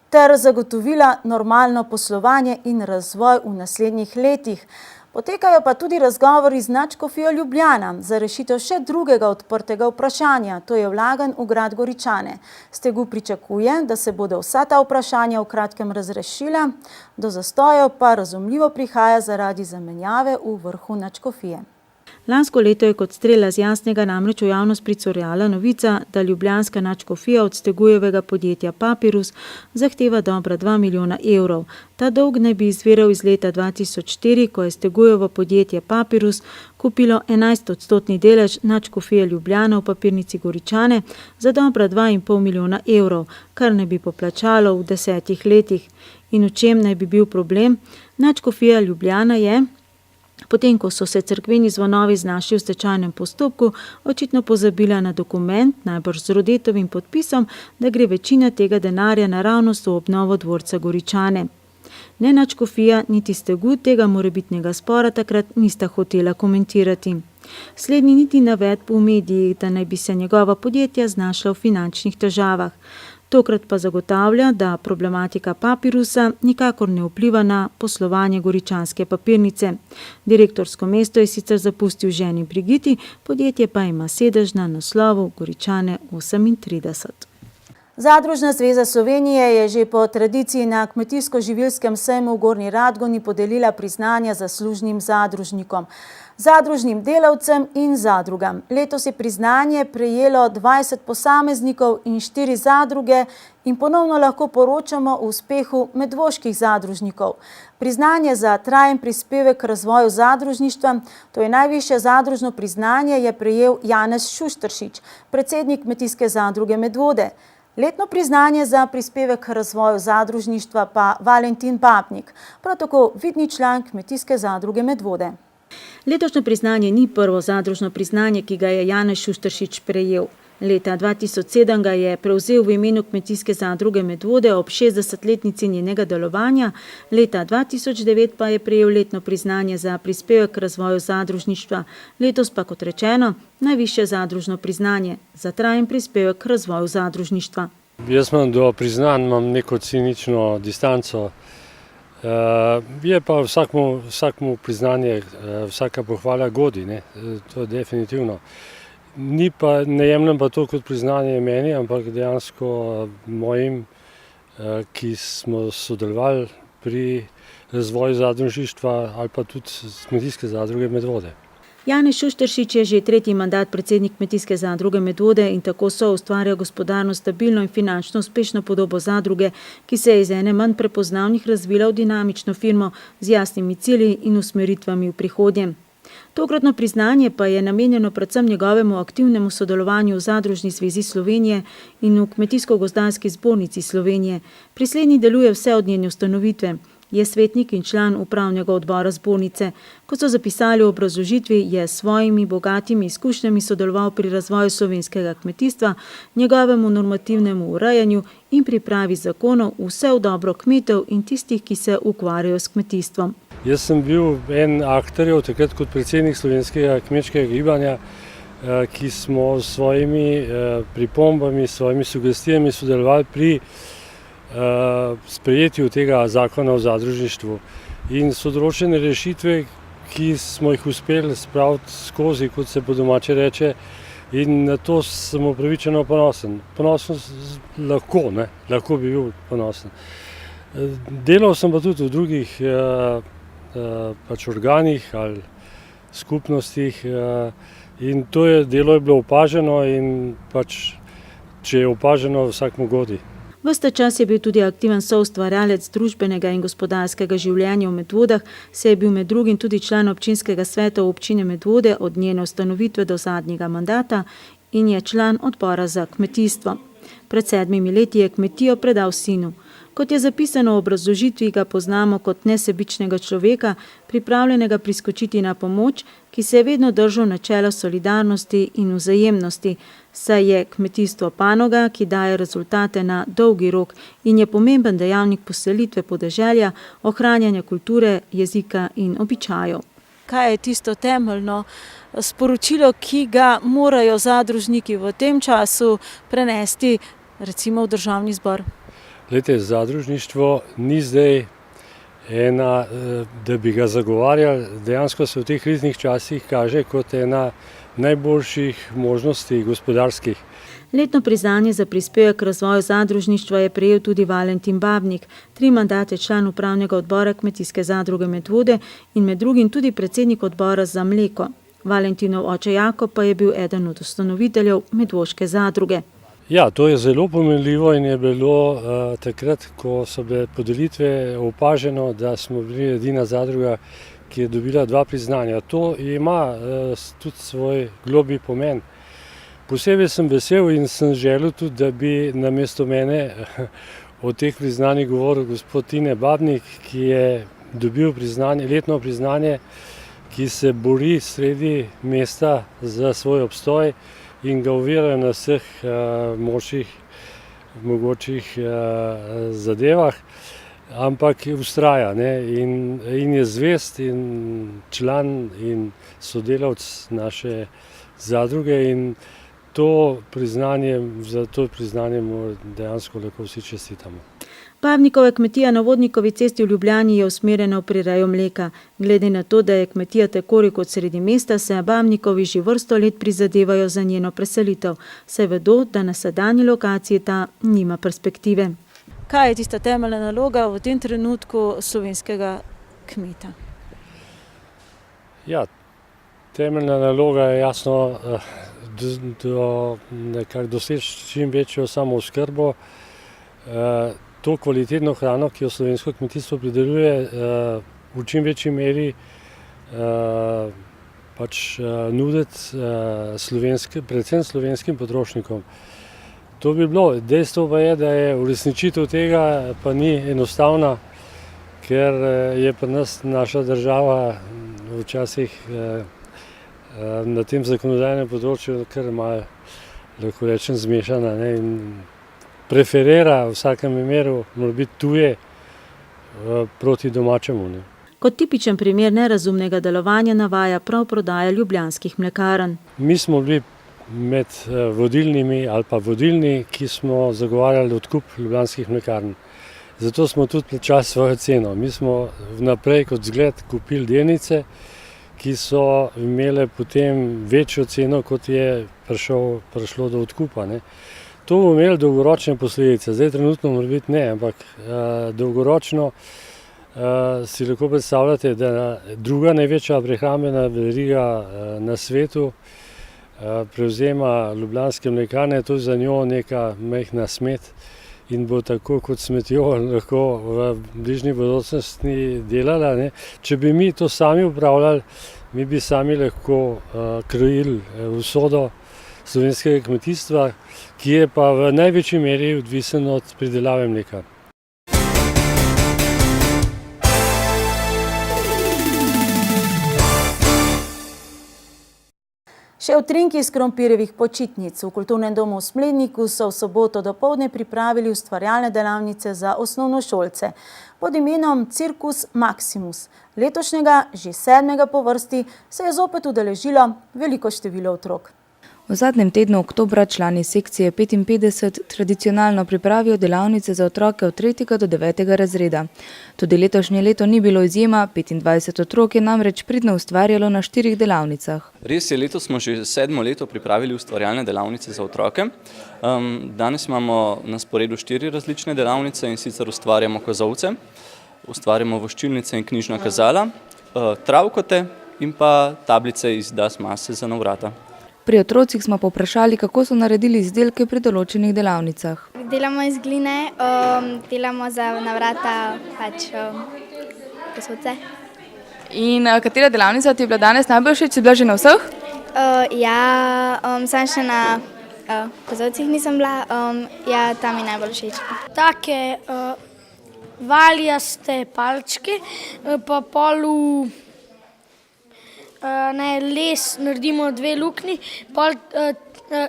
ter zagotovila normalno poslovanje in razvoj v naslednjih letih. Potekajo pa tudi razgovori z Nadškofijo Ljubljana za rešitev še drugega odprtega vprašanja, to je vlaganj v grad Goričane. Stegu pričakuje, da se bodo vsa ta vprašanja v kratkem razrešila, do zastojev pa razumljivo prihaja zaradi zamenjave v vrhu Nadškofije. Lansko leto je kot strela z jasnega namreč v javnost pricurljala novica, da ljubljanska nadškofija od Stegujevega podjetja Papirus zahteva dobra 2 milijona evrov. Ta dolg naj bi izviral iz leta 2004, ko je Stegujevo podjetje Papirus kupilo 11% delež nadškofije Ljubljana v Papirnici Goričane za dobra 2,5 milijona evrov, kar naj bi poplačalo v 10 letih. In v čem naj bi bil problem? Nadškofija Ljubljana je, potem ko so se cerkveni zvonovi znašli v stečajnem postopku, očitno pozabila na dokument, najbrž z Rodetovim podpisom, da gre večina tega denarja naravnost v obnovo dvorca Goričane. Ne nadškofija, niti Stegu tega morebitnega spora takrat nista hotela komentirati. Slednji niti navedb v medijih, da naj bi se njegova podjetja znašla v finančnih težavah. Tokrat pa zagotavlja, da problematika Papirusa nikakor ne vpliva na poslovanje goričanske papirnice. Direktorsko mesto je sicer zapustil ženi Brigiti, podjetje pa ima sedež na naslovu Goričane 38. Zadružna zveza Slovenije je že po tradiciji na kmetijsko-živilskem sejmu v Gornji Radgoni podelila priznanja zaslužnim zadružnikom, zadružnim delavcem in zadrugam. Letos je priznanje prejelo 20 posameznikov in 4 zadruge in ponovno lahko poročamo o uspehu medvoških zadružnikov. Priznanje za trajen prispevek k razvoju zadružništva, to je najvišje zadružno priznanje, je prejel Janez Šušteršič, predsednik kmetijske zadruge Medvode. Letno priznanje za prispevek k razvoju zadružništva pa Valentin Babnik, prav tako vidni član kmetijske zadruge Medvode. Letošnje priznanje ni prvo zadružno priznanje, ki ga je Janez Šušteršič prejel. Leta 2007 ga je prevzel v imenu kmetijske zadruge Medvode ob 60-letnici njenega delovanja, leta 2009 pa je prejel letno priznanje za prispevek k razvoju zadružništva, letos pa, kot rečeno, najvišje zadružno priznanje za trajen prispevek k razvoju zadružništva. Jaz do priznanj imam neko cinično distanco. Je pa vsakmu priznanje, vsaka pohvala godi, ne? To je definitivno. Ne jemljem pa to kot priznanje meni, ampak dejansko mojim, ki smo sodelovali pri razvoju zadružništva ali pa tudi kmetijske zadruge Medvode. Janez Šušteršič je že 3. mandat predsednik kmetijske zadruge Medvode in tako ustvarja gospodarno, stabilno in finančno uspešno podobo zadruge, ki se je iz ene manj prepoznavnih razvila v dinamično firmo z jasnimi cilji in usmeritvami v prihodnje. Tokratno priznanje pa je namenjeno predvsem njegovemu aktivnemu sodelovanju v Zadružni zvezi Slovenije in v Kmetijsko-gozdarski zbornici Slovenije. Pri slednji deluje vse od njene ustanovitve. Je svetnik in član upravnega odbora zbornice. Kot so zapisali v obrazložitvi, je s svojimi bogatimi izkušnjami sodeloval pri razvoju slovenskega kmetijstva, njegovemu normativnemu urejanju in pripravi zakonov, vse v dobro kmetov in tistih, ki se ukvarjajo s kmetijstvom. Jaz sem bil en aktorjev, takrat kot predsednik slovenskega kmečkega gibanja, ki smo s svojimi pripombami, s svojimi sugestijami sodelovali pri sprejetju tega zakona o zadružništvu. In so določene rešitve, ki smo jih uspeli spraviti skozi, kot se po domače reče, in na to sem upravičeno ponosen. Lahko bi bil ponosen. Delal sem pa tudi v drugih organih ali skupnostih, in to delo je bilo opaženo in če je opaženo, vsak mu godi. Ves ta čas je bil tudi aktiven soustvarjalec družbenega in gospodarskega življenja v Medvodah, saj je bil med drugim tudi član občinskega sveta občine Medvode od njene ustanovitve do zadnjega mandata in je član odbora za kmetijstvo. Pred 7 leti je kmetijo predal sinu. Kot je zapisano v obrazložitvi, ga poznamo kot nesebičnega človeka, pripravljenega priskočiti na pomoč, ki se je vedno držal načela solidarnosti in vzajemnosti, saj je kmetijstvo panoga, ki daje rezultate na dolgi rok in je pomemben dejavnik poselitve podeželja, ohranjanja kulture, jezika in običajev. Kaj je tisto temeljno sporočilo, ki ga morajo zadružniki v tem času prenesti, recimo v Državni zbor? Glejte, zadružništvo ni zdaj ena, da bi ga zagovarjali, dejansko se v teh kriznih časih kaže kot ena najboljših možnosti gospodarskih. Letno priznanje za prispevek k razvoju zadružništva je prejel tudi Valentin Babnik, 3 mandate član upravnega odbora Kmetijske zadruge Medvode in med drugim tudi predsednik odbora za mleko. Valentinov oče Jakob pa je bil eden od ustanoviteljev Medvoške zadruge. Ja, to je zelo pomenljivo in je bilo takrat, ko so bile podelitve, opaženo, da smo bili edina zadruga, ki je dobila 2 priznanja. To ima tudi svoj globlji pomen. Posebej sem vesel in sem želel tudi, da bi namesto mene o teh priznanjih govoril gospod Tine Babnik, ki je dobil letno priznanje, ki se bori sredi mesta za svoj obstoj in ga ovirajo na vseh mogočih zadevah, ampak vztraja in je zvest in član in sodelavec naše zadruge in za to priznanje mu dejansko lahko vsi čestitamo. Babnikova kmetija na Vodnikovi cesti v Ljubljani je usmerjena v prirejo mleka. Glede na to, da je kmetija takoj kot sredi mesta, se Babnikovi že vrsto let prizadevajo za njeno preselitev, saj vedo, da na sedanji lokaciji ta nima perspektive. Kaj je tista temeljna naloga v tem trenutku slovenskega kmeta? Ja, temeljna naloga je jasno doseči čim večjo samooskrbo, to kvalitetno hrano, ki jo slovensko kmetijstvo prideluje, v čim večji meri nuditi predvsem slovenskim potrošnikom. To bi bilo. Dejstvo pa je, da je uresničitev tega pa ni enostavna, ker je pri nas naša država včasih na tem zakonodajnem področju kar malo, lahko rečem, zmešana in preferira v vsakem primeru morebiti tuje proti domačemu. Kot tipičen primer nerazumnega delovanja navaja prav prodaja ljubljanskih mlekarn. Mi smo bili med vodilnimi ali pa vodilni, ki smo zagovarjali odkup ljubljanskih mlekarn. Zato smo tudi plačali svojo ceno. Mi smo vnaprej kot zgled kupili delnice, ki so imele potem večjo ceno, kot je prišlo do odkupa. To bo imelo dolgoročne posledice. Zdaj trenutno morebiti ne, ampak dolgoročno si lahko predstavljate, da druga največja prehrambena veriga na svetu prevzema ljubljanske mlekarne, to je za njo neka majhna smet in bo tako kot smetjo lahko v bližnji bodočnosti delala. Če bi mi to sami upravljali, mi bi sami lahko krojili usodo slovenskega kmetijstva, ki je pa v največji meri odvisen od pridelave mleka. Še utrinki iz krompirjevih počitnic. V Kulturnem domu v Smledniku so v soboto dopoldne pripravili ustvarjalne delavnice za osnovnošolce pod imenom Cirkus Maximus. Letošnjega, že 7. po vrsti, se je zopet udeležilo veliko število otrok. V zadnjem tednu oktobra člani sekcije 55 tradicionalno pripravijo delavnice za otroke od 3. do 9. razreda. Tudi letošnje leto ni bilo izjema, 25 otrok je namreč pridno ustvarjalo na 4 delavnicah. Res je, letos smo že 7. leto pripravili ustvarjalne delavnice za otroke. Danes imamo na sporedu 4 različne delavnice, in sicer ustvarjamo kozolce, ustvarjamo voščilnice in knjižna kazala, travkote in pa tablice iz Das Masse za na vrata. Pri otrocih smo povprašali, kako so naredili izdelke pri določenih delavnicah. Delamo iz gline, delamo za na vrata kozolce. In katera delavnica ti je bila danes najbolj všeč? Si bila že na vseh? Sam še na kozolcih nisem bila, ta mi najbolj všeč. Take valjaste palčke, pa polu les naredimo 2 luknji, pol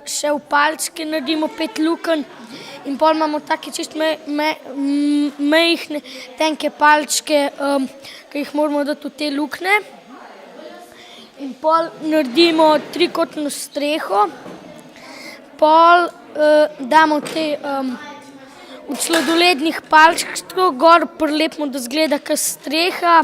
še v palčke naredimo 5 lukenj in pol imamo take čist majhne, tenke palčke, ki jih moramo dati v te luknje. In pol naredimo trikotno streho, pol damo te od sladolednih palčkov gor prilepimo, da zgleda kot streha.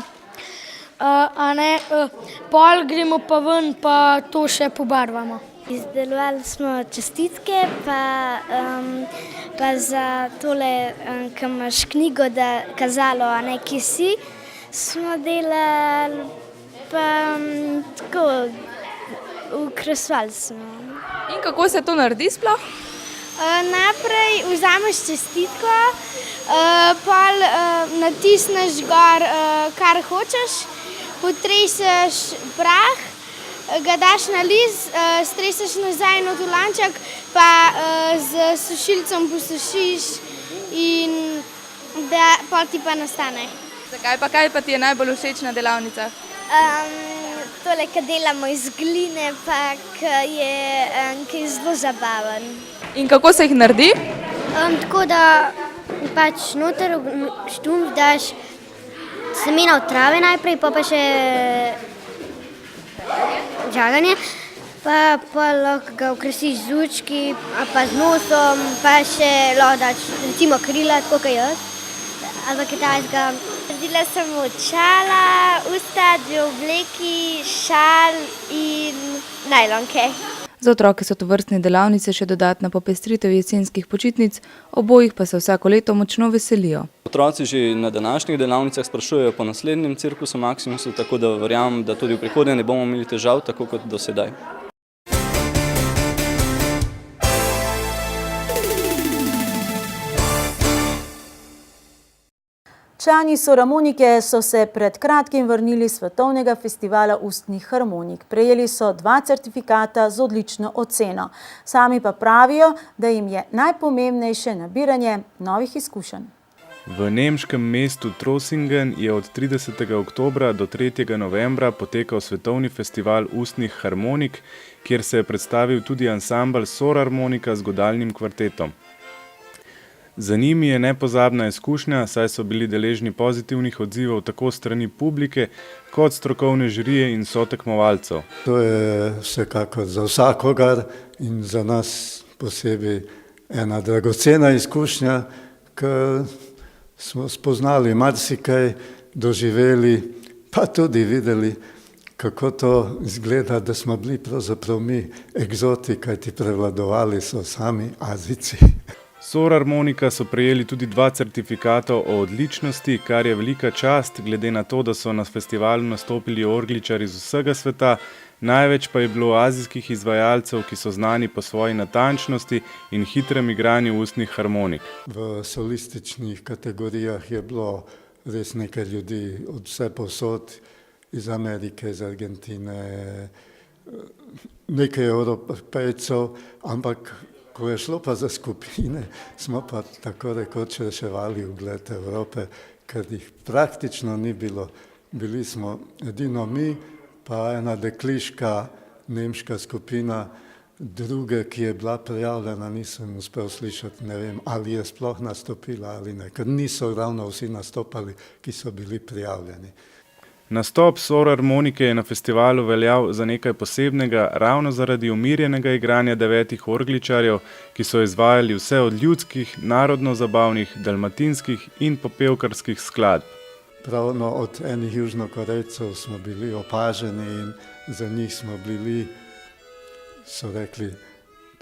Pol gremo pa ven, pa to še pobarvamo. Izdelovali smo čestitke, pa za tole, ki imaš knjigo, da kazalo, ki si, smo delali, pa tako, ukresovali smo. In kako se to naredi sploh? Najprej vzameš čestitko, pol natisneš gor, kar hočeš, potreseš prah, ga daš na list, streseš nazaj na tulanček, pa z sušilcem posušiš in pol ti pa nastane. Kaj pa ti je najbolj všeč na delavnicah? Tole, ki delamo iz gline, pa ki je zelo zabaven. In kako se jih naredi? Tako da noter štumf daš semena od trave najprej, pa še žaganje, pa lahko ga okrasiš z lučki, pa z nosom, pa še lahko daš recimo krila, tako kot jaz, ali pa kitajskega. Naredila sem očala, usta, 2 obleki, šal in najlonke. Za otroke so tovrstne delavnice še dodatna popestritev jesenskih počitnic, obojih pa se vsako leto močno veselijo. Otroci že na današnjih delavnicah sprašujejo po naslednjem cirkusu Maximusu, tako da verjamem, da tudi v prihodnje ne bomo imeli težav, tako kot do sedaj. Člani Soramonike so se pred kratkim vrnili s svetovnega festivala ustnih harmonik. Prejeli so 2 certifikata z odlično oceno. Sami pa pravijo, da jim je najpomembnejše nabiranje novih izkušenj. V nemškem mestu Trossingen je od 30. oktobra do 3. novembra potekal svetovni festival ustnih harmonik, kjer se je predstavil tudi ansambel Sorarmonika z godalnim kvartetom. Za njimi je nepozabna izkušnja, saj so bili deležni pozitivnih odzivov tako strani publike, kot strokovne žirije in sotekmovalcev. To je vsekakor za vsakogar in za nas posebej ena dragocena izkušnja, ker smo spoznali marsikaj, doživeli, pa tudi videli, kako to izgleda, da smo bili pravzaprav mi egzoti, kajti prevladovali so sami Azijci. Sorarmonika so prejeli tudi 2 certifikata o odličnosti, kar je velika čast, glede na to, da so na festivalu nastopili orgličari iz vsega sveta, največ pa je bilo azijskih izvajalcev, ki so znani po svoji natančnosti in hitrem igranju ustnih harmonik. V solističnih kategorijah je bilo res nekaj ljudi od vse povsod, iz Amerike, iz Argentine, nekaj Evropejcev, ampak ko je šlo pa za skupine, smo pa tako rekoč reševali ugled Evrope, ker jih praktično ni bilo. Bili smo edino mi, pa ena dekliška nemška skupina. Druge, ki je bila prijavljena, nisem uspel slišati, ne vem, ali je sploh nastopila ali ne, ker niso ravno vsi nastopali, ki so bili prijavljeni. Nastop Sorarmonike je na festivalu veljal za nekaj posebnega ravno zaradi umirjenega igranja 9 orgličarjev, ki so izvajali vse od ljudskih, narodno-zabavnih, dalmatinskih in popevkarskih skladb. Pravno od enih južnokorejcev smo bili opaženi in za njih smo bili, so rekli,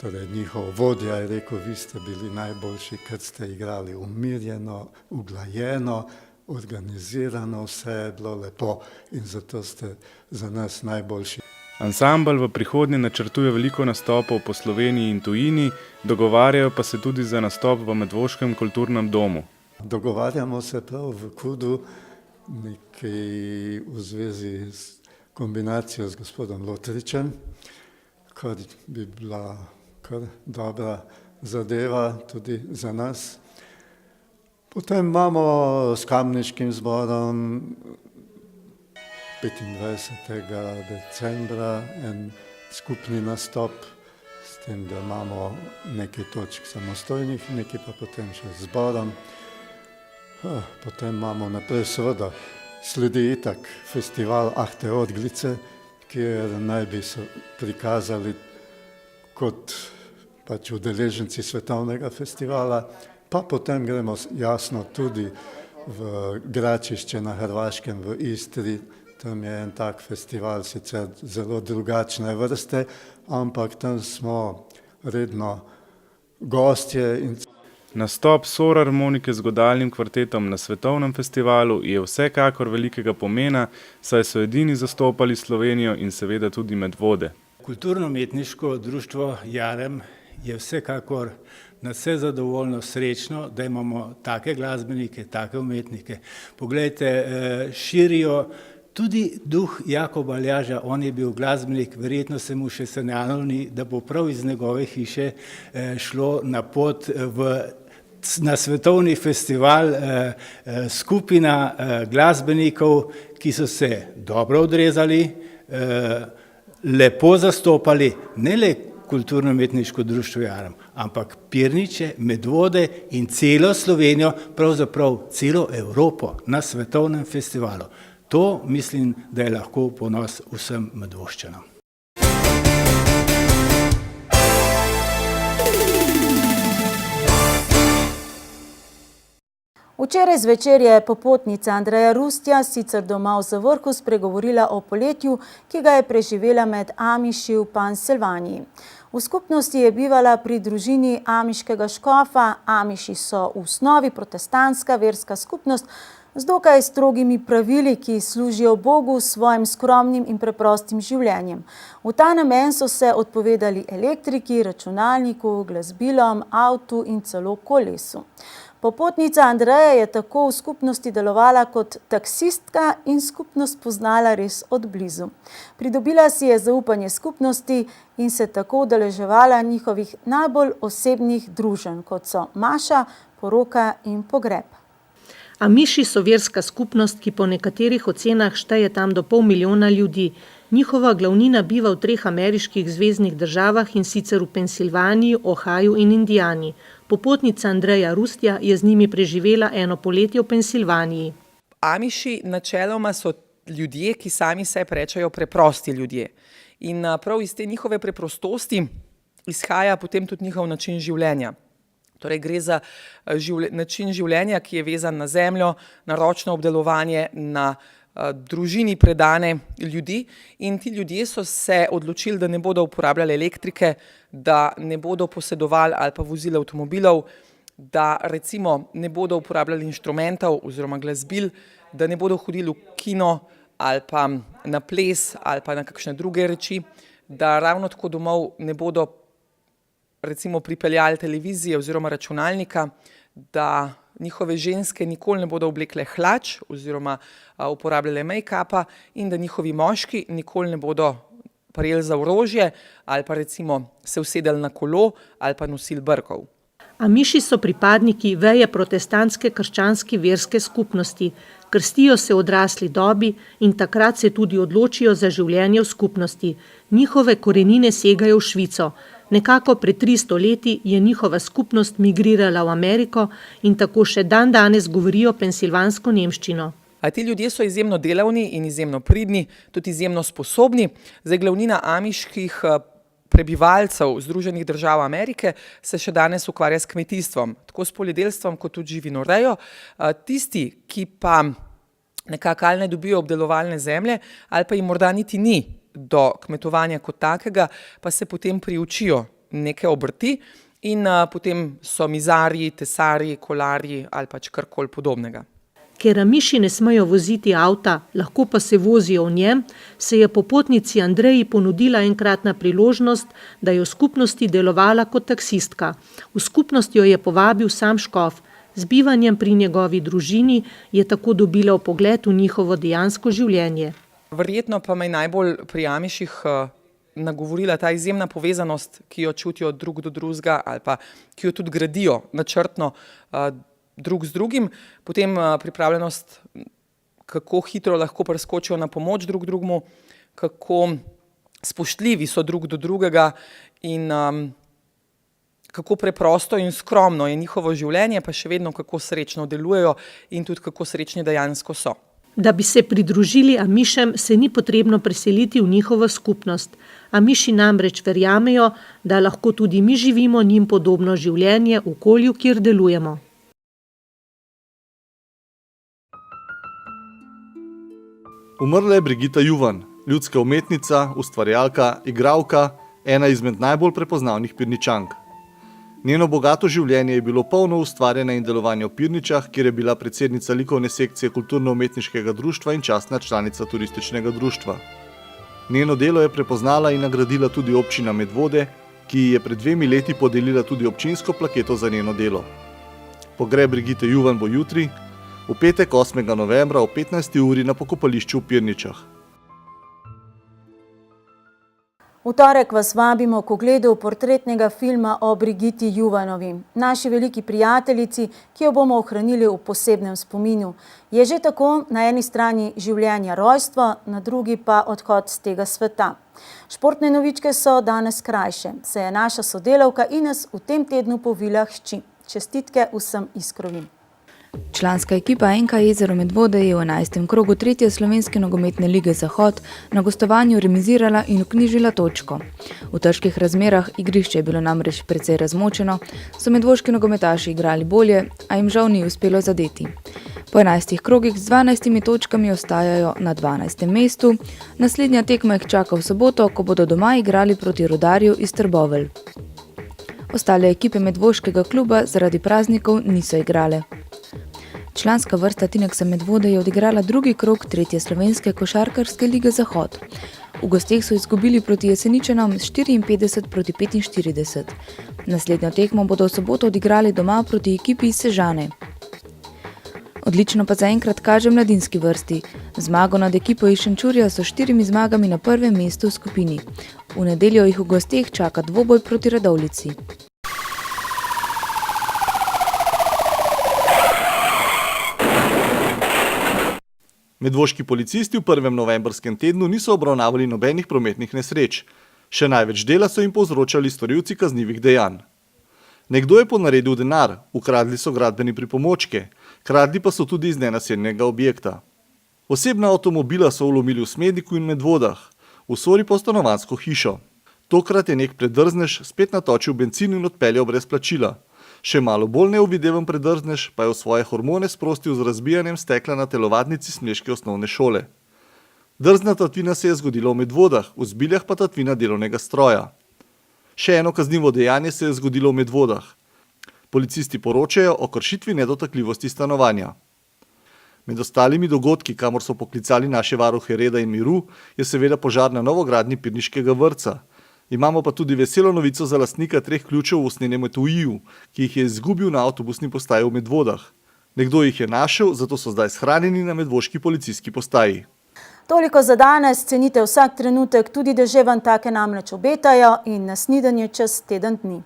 torej njihov vodja je rekel, vi ste bili najboljši, ker ste igrali umirjeno, uglajeno, organizirano, vse je bilo lepo in zato ste za nas najboljši. Ansambel v prihodnje načrtuje veliko nastopov po Sloveniji in tujini, dogovarjajo pa se tudi za nastop v Medvoškem kulturnem domu. Dogovarjamo se prav v KUD-u nekaj v zvezi s kombinacijo z gospodom Lotričem, kar bi bila kar dobra zadeva tudi za nas. Potem imamo s Kamniškim zborom 25. decembra en skupni nastop, s tem, da imamo nekaj točk samostojnih, nekaj pa potem še z zborom. Potem imamo naprej seveda sledi itak festival Ahte Orglice, kjer naj bi se prikazali kot pač udeleženci svetovnega festivala, pa potem gremo jasno tudi v Gračišče na Hrvaškem v Istri, tam je en tak festival, sicer zelo drugačne vrste, ampak tam smo redno gostje. Nastop Sorarmonike z godalnim kvartetom na svetovnem festivalu je vsekakor velikega pomena, saj so edini zastopali Slovenijo in seveda tudi Medvode. Kulturno-umetniško društvo Jarem je vsekakor nadvse zadovoljno, srečno, da imamo take glasbenike, take umetnike. Poglejte, širijo tudi duh Jakoba Aljaža, on je bil glasbenik, verjetno se mu še sanjalo ni, da bo prav iz njegove hiše šlo na pot na svetovni festival skupina glasbenikov, ki so se dobro odrezali, lepo zastopali, ne le kulturno-umetniško društvo Jarem, ampak Pirniče, Medvode in celo Slovenijo, pravzaprav celo Evropo na svetovnem festivalu. To mislim, da je lahko ponos vsem Medvoščanom. Včeraj zvečer je popotnica Andreja Rustja, sicer doma v Zavrhu, spregovorila o poletju, ki ga je preživela med Amiši v Pensilvaniji. V skupnosti je bivala pri družini amiškega škofa. Amiši so v osnovi protestantska verska skupnost z dokaj strogimi pravili, ki služijo Bogu s svojim skromnim in preprostim življenjem. V ta namen so se odpovedali elektriki, računalniku, glasbilom, avtu in celo kolesu. Popotnica Andreja je tako v skupnosti delovala kot taksistka in skupnost poznala res od blizu. Pridobila si je zaupanje skupnosti in se tako udeleževala njihovih najbolj osebnih druženj, kot so maša, poroka in pogreb. Amiši so verska skupnost, ki po nekaterih ocenah šteje tam do 500 000 ljudi. Njihova glavnina biva v 3 ameriških zveznih državah, in sicer v Pensilvaniji, Ohaju in Indijani. Popotnica Andreja Rustja je z njimi preživela eno poletje v Pensilvaniji. Amiši načeloma so ljudje, ki sami sebe rečejo preprosti ljudje. In prav iz te njihove preprostosti izhaja potem tudi njihov način življenja. Torej gre za način življenja, ki je vezan na zemljo, na ročno obdelovanje, na družini predane ljudi, in ti ljudje so se odločili, da ne bodo uporabljali elektrike, da ne bodo posedovali ali pa vozili avtomobilov, da recimo ne bodo uporabljali inštrumentov oziroma glasbil, da ne bodo hodili v kino ali pa na ples ali pa na kakšne druge reči, da ravno tako domov ne bodo recimo pripeljali televizije oziroma računalnika, da njihove ženske nikoli ne bodo oblekle hlač oziroma uporabljale make-upa in da njihovi moški nikoli ne bodo prijeli za orožje ali pa recimo se usedeli na kolo ali pa nosili brkov. Amiši so pripadniki veje protestantske krščanske verske skupnosti. Krstijo se v odrasli dobi in takrat se tudi odločijo za življenje v skupnosti. Njihove korenine segajo v Švico. Nekako pred 300 leti je njihova skupnost migrirala v Ameriko in tako še dan danes govorijo pensilvansko nemščino. Ti ljudje so izjemno delavni in izjemno pridni, tudi izjemno sposobni. Zdaj, glavnina amiških prebivalcev Združenih držav Amerike se še danes ukvarja s kmetijstvom, tako s poljedelstvom kot tudi živinorejo. Tisti, ki pa nekako ali ne dobijo obdelovalne zemlje ali pa jim morda niti ni do kmetovanja kot takega, pa se potem priučijo neke obrti in potem so mizarji, tesarji, kolarji ali pač karkoli podobnega. Ker Amiši ne smejo voziti avta, lahko pa se vozijo v njem, se je popotnici Andreji ponudila enkratna priložnost, da je v skupnosti delovala kot taksistka. V skupnost jo je povabil sam škof. Z bivanjem pri njegovi družini je tako dobila vpogled v njihovo dejansko življenje. Verjetno pa me je najbolj pri Amiših nagovorila ta izjemna povezanost, ki jo čutijo drug do drugega ali pa ki jo tudi gradijo načrtno drug z drugim, potem pripravljenost, kako hitro lahko preskočijo na pomoč drug drugemu, kako spoštljivi so drug do drugega in kako preprosto in skromno je njihovo življenje, pa še vedno kako srečno delujejo in tudi kako srečni dejansko so. Da bi se pridružili Amišem, se ni potrebno preseliti v njihovo skupnost. Amiši namreč verjamejo, da lahko tudi mi živimo njim podobno življenje v okolju, kjer delujemo. Umrla je Brigita Juvan, ljudska umetnica, ustvarjalka, igralka, ena izmed najbolj prepoznavnih Pirničank. Njeno bogato življenje je bilo polno ustvarjanja in delovanja v Pirničah, kjer je bila predsednica likovne sekcije kulturno-umetniškega društva in častna članica turističnega društva. Njeno delo je prepoznala in nagradila tudi občina Medvode, ki ji je pred 2 leti podelila tudi občinsko plaketo za njeno delo. Pogreb Brigite Juvan bo jutri, v petek 8. novembra ob 15. uri na pokopališču v Pirničah. V torek vas vabimo k ogledu portretnega filma o Brigiti Juvanovi, naši veliki prijateljici, ki jo bomo ohranili v posebnem spominu. Je že tako na eni strani življenja rojstvo, na drugi pa odhod z tega sveta. Športne novičke so danes krajše, se je naša sodelavka Ines v tem tednu povila hči. Čestitke vsem Iskrovim. Članska ekipa NK Jezero Medvode je v 11. krogu 3. slovenske nogometne lige Zahod na gostovanju remizirala in vknjižila točko. V težkih razmerah, igrišče je bilo namreč precej razmočeno, so medvoški nogometaši igrali bolje, a jim žal ni uspelo zadeti. Po 11 krogih z 12 točkami ostajajo na 12. mestu, naslednja tekma jih čaka v soboto, ko bodo doma igrali proti Rudarju iz Trbovelj. Ostale ekipe medvoškega kluba zaradi praznikov niso igrale. Članska vrsta Tineksa Medvode je odigrala drugi krog 3. slovenske košarkarske lige Zahod. V gosteh so izgubili proti Jeseničanom 54 proti 45. Naslednjo tekmo bodo v soboto odigrali doma proti ekipi iz Sežane. Odlično pa zaenkrat kaže mladinski vrsti. Zmago nad ekipo iz Šenčurja so 4 zmagami na prvem mestu v skupini. V nedeljo jih v gosteh čaka dvoboj proti Radovljici. Medvoški policisti v 1. novembrskem tednu niso obravnavali nobenih prometnih nesreč. Še največ dela so jim povzročali storilci kaznivih dejanj. Nekdo je ponaredil denar, ukradli so gradbeni pripomočke, kradli pa so tudi iz nenaseljenega objekta. Osebna avtomobila so vlomili v Smedniku in Medvodah, v Sori pa stanovanjsko hišo. Tokrat je nek predrznež spet natočil bencin in odpeljal brez plačila. Še malo bolj neuvideven predrznež pa je v svoje hormone sprostil z razbijanjem stekla na telovadnici smleške osnovne šole. Drzna tatvina se je zgodila v Medvodah, v Zbiljah pa tatvina delovnega stroja. Še eno kaznivo dejanje se je zgodilo v Medvodah. Policisti poročajo o kršitvi nedotakljivosti stanovanja. Med ostalimi dogodki, kamor so poklicali naše varuhe reda in miru, je seveda požar na novogradnji pirniškega vrtca. Imamo pa tudi veselo novico za lastnika 3 ključev v usnjenem etuiju, ki jih je izgubil na avtobusni postaji v Medvodah. Nekdo jih je našel, zato so zdaj shranjeni na medvoški policijski postaji. Toliko za danes, cenite vsak trenutek, tudi deževan take namreč obetajo in na snidenje čez teden dni.